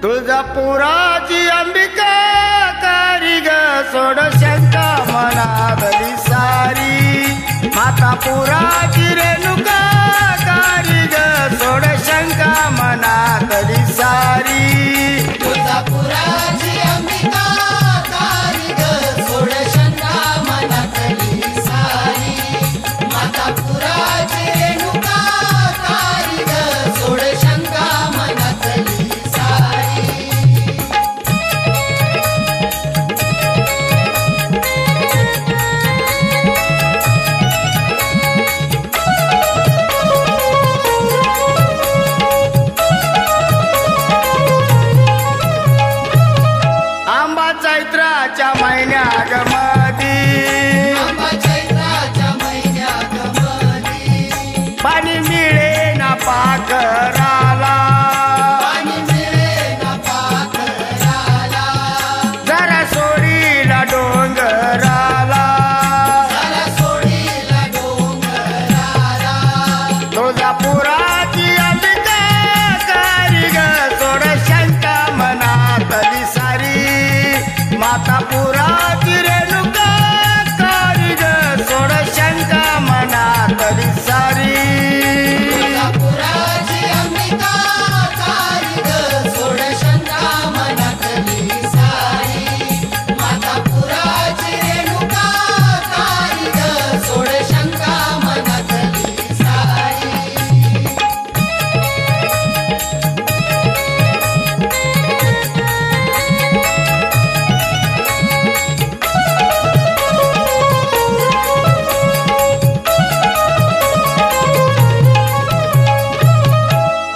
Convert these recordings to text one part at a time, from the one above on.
तुळजापुराची अंबिका कारी ग सोड शंका मनातली सारी माता पुराची रेणुका कारी ग सोड शंका मनातली सारी तुळजापुराची अंबिका कारी ग सोड शंका मनातली सारी माता पुराची रेणुका कारी ग सोड शंका मनातली सारी आंबा चैत्राच्या महिन्यात मधी आंबा चैत्राच्या महिन्यात मधी पाणी मिळे ना पाखराला पाणी मिळेना पाखराला जरा सोडीला डोंगराला जरा सोडीला डोंगराला तुळजापुराची अंबिका कारी ग सोड शंका मनातली सारी माता पुराची रेणुका कारी ग सोड शंका मनातली सारी तुळजापुराची अंबिका कारी ग सोड शंका मनातली सारी माता पुराची रेणुका कारी ग सोड शंका मनातली सारी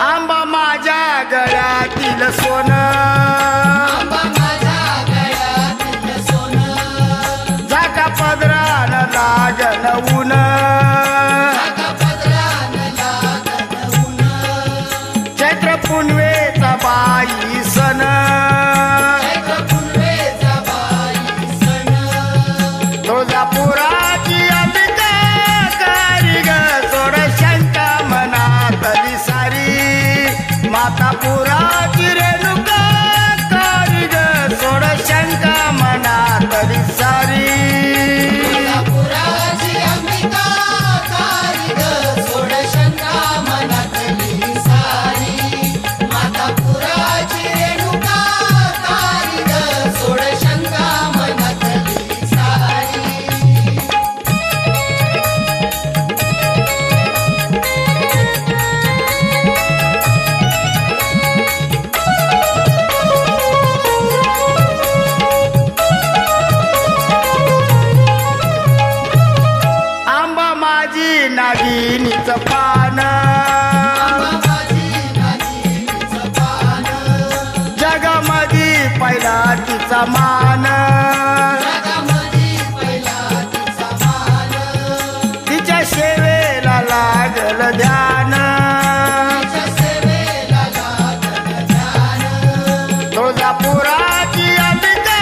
आंबा माझ्या गळ्यातील सोनं आंबा माझ्या गळ्यातील सोनं जागा पदरान लागन ऊन जागा पदरान लागन ऊन चैत्र पुनवेचा बाई सण चैत्र पुनवेचा बाई सण तुळजापुराची अंबिका कारी ग सोड शंका मनातली सारी माता पुराची रेणुका कारी ग सोड शंका मनातली सारी तुळजापुराची अंबिका कारी ग सोड शंका मनातली सारी माता पुराची रेणुका कारी ग सोड शंका मनातली सारी आंबा माझी नागिनीच पान आंबा माझी नागिनीचं पान जगामधी पहिला तिचा मान जगामधी पहिला तिचा मान तिच्या सेवेला लागल ध्यान तिच्या सेवेला लागल ध्यान तुळजापुराची अंबिका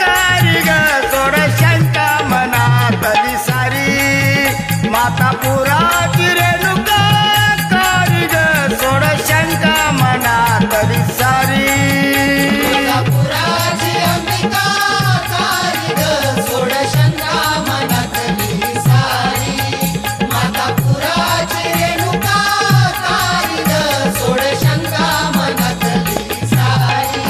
कारी ग सोड शंका मनातली सारी माता पुराची रेणुका कारी ग सोड शंका मनातली सारी तुळजापुराची अंबिका कारी ग सोड शंका मनातली सारी माता पुराची रेणुका कारी ग सोड शंका मनातली सारी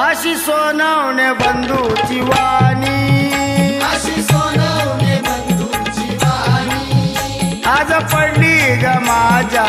अशी सोनवणे बंधूची वाणी अशी सोनवणे बंधूची वाणी आज पडली ग माझ्या